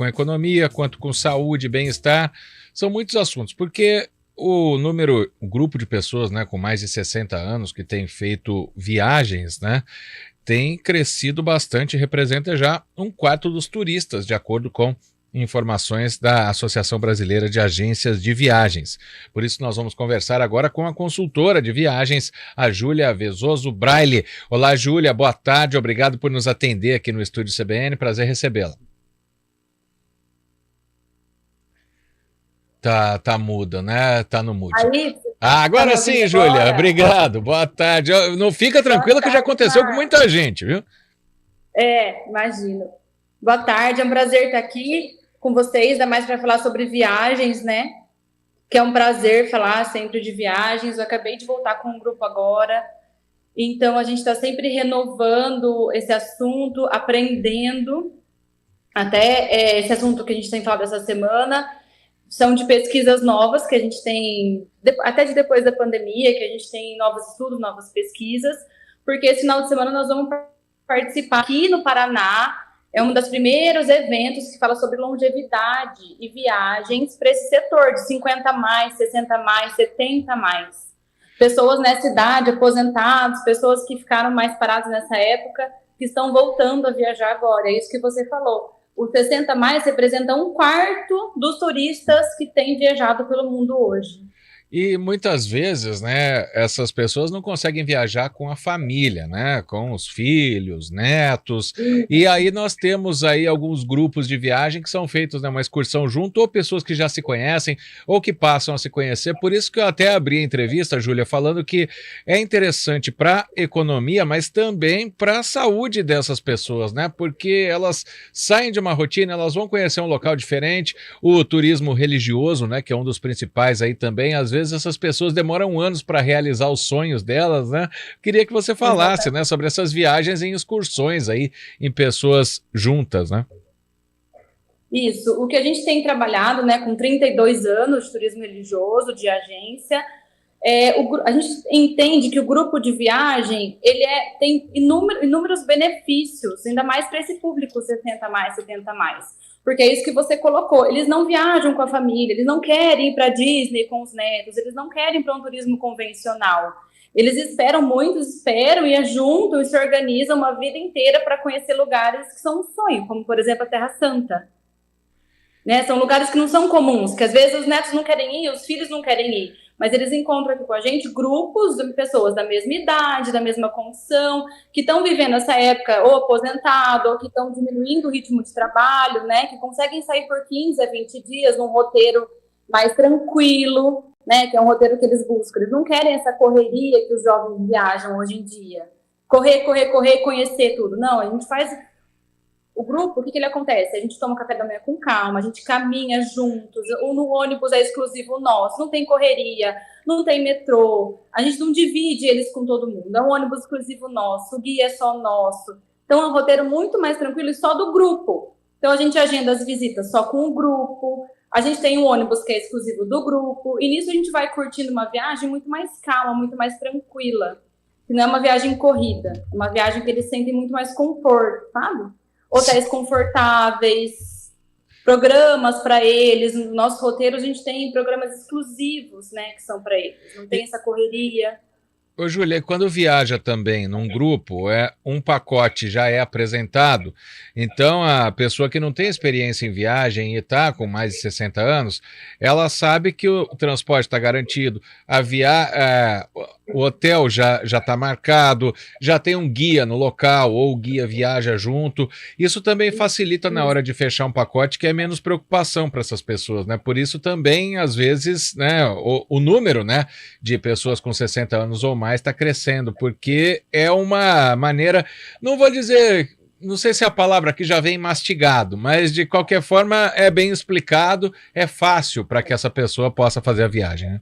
com economia, quanto com saúde, bem-estar. São muitos assuntos, porque o grupo de pessoas, né, com mais de 60 anos que tem feito viagens, né, tem crescido bastante, representa já um quarto dos turistas, de acordo com informações da Associação Brasileira de Agências de Viagens. Por isso nós vamos conversar agora com a consultora de viagens, a Júlia Vezoso Braille. Olá, Júlia, boa tarde, obrigado por nos atender aqui no Estúdio CBN, prazer recebê-la. Tá muda, né? Tá no mute. Aí, agora sim, Júlia, obrigado, boa tarde. Não fica tranquila que já aconteceu com muita gente, viu? Imagino. Boa tarde, é um prazer estar aqui com vocês, ainda mais para falar sobre viagens, né? Que é um prazer falar sempre de viagens. Eu acabei de voltar com um grupo agora, então a gente está sempre renovando esse assunto, aprendendo. Até esse assunto que a gente tem falado essa semana são de pesquisas novas que a gente tem, até de depois da pandemia, que a gente tem novos estudos, novas pesquisas, porque esse final de semana nós vamos participar aqui no Paraná. É um dos primeiros eventos que fala sobre longevidade e viagens para esse setor de 50 mais, 60 mais, 70 mais. Pessoas nessa idade, aposentados, pessoas que ficaram mais paradas nessa época, que estão voltando a viajar agora. É isso que você falou. Os 60 mais representa um quarto dos turistas que têm viajado pelo mundo hoje. E muitas vezes, né, essas pessoas não conseguem viajar com a família, né, com os filhos, netos, e aí nós temos aí alguns grupos de viagem que são feitos, né, uma excursão junto, ou pessoas que já se conhecem, ou que passam a se conhecer, por isso que eu até abri a entrevista, Júlia, falando que é interessante para a economia, mas também para a saúde dessas pessoas, né, porque elas saem de uma rotina, elas vão conhecer um local diferente, o turismo religioso, né, que é um dos principais aí também, às vezes essas pessoas demoram anos para realizar os sonhos delas, né? Queria que você falasse, né, sobre essas viagens em excursões aí, em pessoas juntas, né? Isso, o que a gente tem trabalhado, né, com 32 anos de turismo religioso, de agência, a gente entende que o grupo de viagem, ele tem inúmeros benefícios, ainda mais para esse público 60 mais, 70 mais. Porque é isso que você colocou, eles não viajam com a família, eles não querem ir para Disney com os netos, eles não querem ir para um turismo convencional. Eles esperam e juntam e se organizam uma vida inteira para conhecer lugares que são um sonho, como, por exemplo, a Terra Santa. Né? São lugares que não são comuns, que às vezes os netos não querem ir, os filhos não querem ir, mas eles encontram aqui com a gente grupos de pessoas da mesma idade, da mesma condição, que estão vivendo essa época ou aposentado, ou que estão diminuindo o ritmo de trabalho, né? Que conseguem sair por 15 a 20 dias num roteiro mais tranquilo, né? Que é um roteiro que eles buscam. Eles não querem essa correria que os jovens viajam hoje em dia. Correr, conhecer tudo. Não, a gente faz... O grupo, o que ele acontece? A gente toma café da manhã com calma, a gente caminha juntos, no ônibus é exclusivo nosso, não tem correria, não tem metrô, a gente não divide eles com todo mundo, é um ônibus exclusivo nosso, o guia é só nosso. Então é um roteiro muito mais tranquilo e só do grupo. Então a gente agenda as visitas só com o grupo, a gente tem um ônibus que é exclusivo do grupo, e nisso a gente vai curtindo uma viagem muito mais calma, muito mais tranquila. Que não é uma viagem corrida, é uma viagem que eles sentem muito mais conforto, sabe? Hotéis confortáveis, programas para eles. No nosso roteiro, a gente tem programas exclusivos, né, que são para eles. Não tem essa correria. Ô, Júlia, quando viaja também num grupo, um pacote já é apresentado, então a pessoa que não tem experiência em viagem e está com mais de 60 anos, ela sabe que o transporte está garantido, o hotel já está marcado, já tem um guia no local, ou o guia viaja junto. Isso também facilita na hora de fechar um pacote, que é menos preocupação para essas pessoas, né? Por isso também, às vezes, né, o número, né, de pessoas com 60 anos ou mais está crescendo, porque é uma maneira, não vou dizer, não sei se a palavra aqui já vem mastigado, mas de qualquer forma é bem explicado, é fácil para que essa pessoa possa fazer a viagem, né?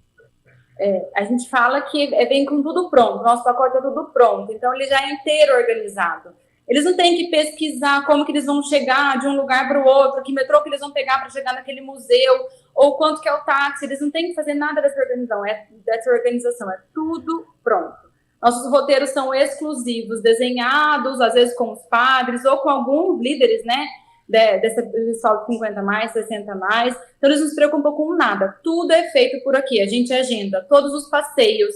A gente fala que vem com tudo pronto, nosso pacote é tudo pronto, então ele já é inteiro organizado. Eles não têm que pesquisar como que eles vão chegar de um lugar para o outro, que metrô que eles vão pegar para chegar naquele museu, ou quanto que é o táxi. Eles não têm que fazer nada dessa organização, é tudo pronto. Nossos roteiros são exclusivos, desenhados, às vezes com os padres ou com alguns líderes, né, dessa pessoal de 50 mais, 60 mais. Então, eles não se preocupam com nada. Tudo é feito por aqui. A gente agenda todos os passeios.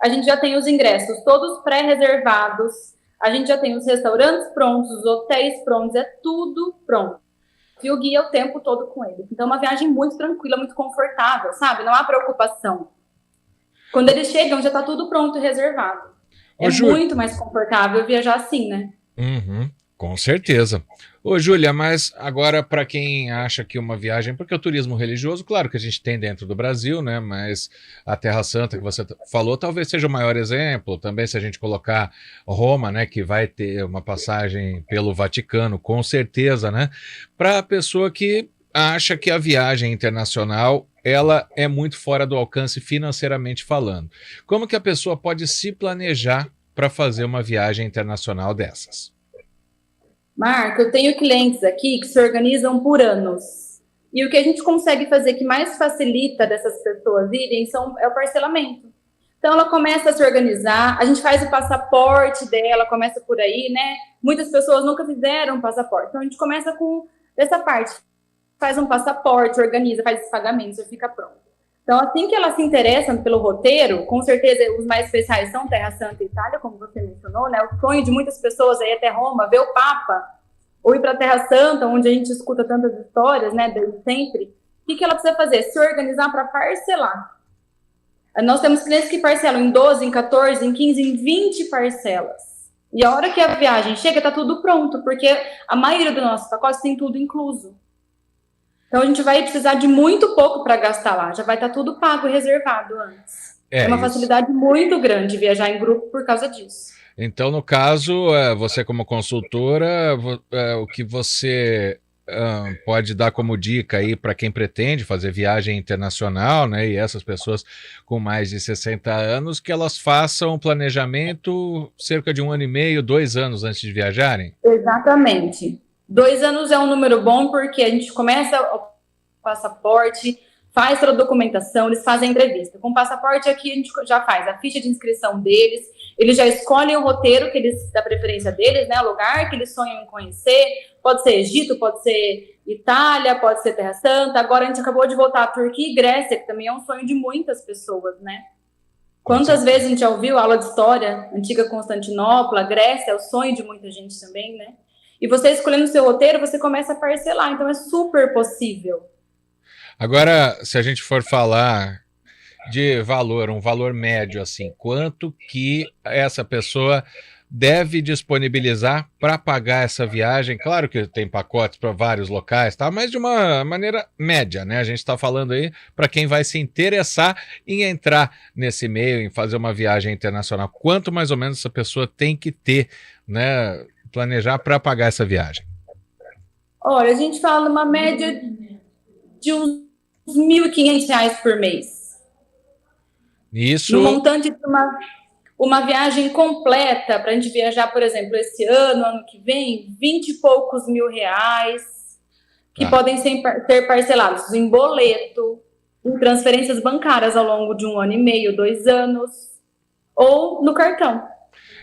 A gente já tem os ingressos todos pré-reservados. A gente já tem os restaurantes prontos, os hotéis prontos. É tudo pronto. E o guia o tempo todo com eles. Então, é uma viagem muito tranquila, muito confortável, sabe? Não há preocupação. Quando eles chegam, já está tudo pronto e reservado. É muito mais confortável viajar assim, né? Uhum, com certeza. Ô, Júlia, mas agora para quem acha que uma viagem, porque o turismo religioso, claro que a gente tem dentro do Brasil, né? Mas a Terra Santa que você falou talvez seja o maior exemplo. Também se a gente colocar Roma, né? Que vai ter uma passagem pelo Vaticano, com certeza, né? Para a pessoa que acha que a viagem internacional ela é muito fora do alcance financeiramente falando. Como que a pessoa pode se planejar para fazer uma viagem internacional dessas? Marco, eu tenho clientes aqui que se organizam por anos. E o que a gente consegue fazer que mais facilita dessas pessoas irem é o parcelamento. Então, ela começa a se organizar, a gente faz o passaporte dela, começa por aí, né? Muitas pessoas nunca fizeram passaporte. Então, a gente começa com essa parte. Faz um passaporte, organiza, faz os pagamentos, já fica pronto. Então, assim que ela se interessa pelo roteiro, com certeza os mais especiais são Terra Santa e Itália, como você mencionou, né? O sonho de muitas pessoas é ir até Roma, ver o Papa, ou ir para a Terra Santa, onde a gente escuta tantas histórias, né, desde sempre. O que ela precisa fazer? Se organizar para parcelar. Nós temos clientes que parcelam em 12, em 14, em 15, em 20 parcelas. E a hora que a viagem chega, está tudo pronto, porque a maioria dos nossos pacotes tem tudo incluso. Então, a gente vai precisar de muito pouco para gastar lá. Já vai estar tudo pago e reservado antes. É uma facilidade muito grande viajar em grupo por causa disso. Então, no caso, você como consultora, o que você pode dar como dica aí para quem pretende fazer viagem internacional, né? E essas pessoas com mais de 60 anos, que elas façam o planejamento cerca de 1 ano e meio, 2 anos antes de viajarem? Exatamente. 2 anos é um número bom porque a gente começa o passaporte, faz toda a documentação, eles fazem a entrevista. Com o passaporte aqui a gente já faz a ficha de inscrição deles, eles já escolhem o roteiro que eles, da preferência deles, né, o lugar que eles sonham em conhecer, pode ser Egito, pode ser Itália, pode ser Terra Santa. Agora a gente acabou de voltar à Turquia e Grécia, que também é um sonho de muitas pessoas, né? Quantas vezes a gente já ouviu aula de história, antiga Constantinopla, Grécia, é o sonho de muita gente também, né? E você escolhendo o seu roteiro, você começa a parcelar. Então, é super possível. Agora, se a gente for falar de valor, um valor médio, assim, quanto que essa pessoa deve disponibilizar para pagar essa viagem? Claro que tem pacotes para vários locais, tá? Mas de uma maneira média, né? A gente está falando aí para quem vai se interessar em entrar nesse meio, em fazer uma viagem internacional. Quanto mais ou menos essa pessoa tem que ter, né? Planejar para pagar essa viagem? Olha, a gente fala uma média de uns R$1.500 por mês. Isso. No montante de uma viagem completa, para a gente viajar, por exemplo, esse ano que vem, 20 e poucos mil reais, que podem ser parcelados em boleto, em transferências bancárias ao longo de 1 ano e meio, 2 anos, ou no cartão.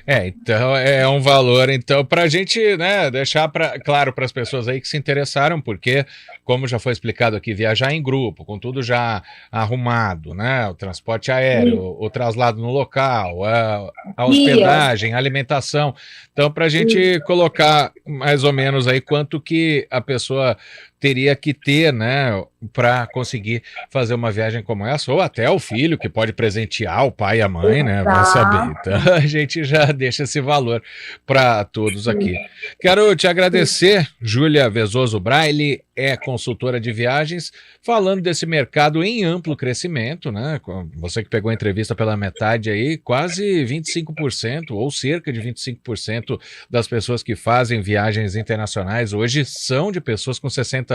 Então é um valor, então, para a gente, né, deixar claro para as pessoas aí que se interessaram, porque, como já foi explicado aqui, viajar em grupo, com tudo já arrumado, né, o transporte aéreo, o traslado no local, a hospedagem, a alimentação. Então, para a gente colocar mais ou menos aí quanto que a pessoa teria que ter, né, para conseguir fazer uma viagem como essa, ou até o filho, que pode presentear o pai e a mãe, né, vai saber. Então, a gente já deixa esse valor para todos aqui. Quero te agradecer, Júlia Vezoso Braille, é consultora de viagens, falando desse mercado em amplo crescimento, né, você que pegou a entrevista pela metade aí, quase 25%, ou cerca de 25% das pessoas que fazem viagens internacionais hoje são de pessoas com 60 anos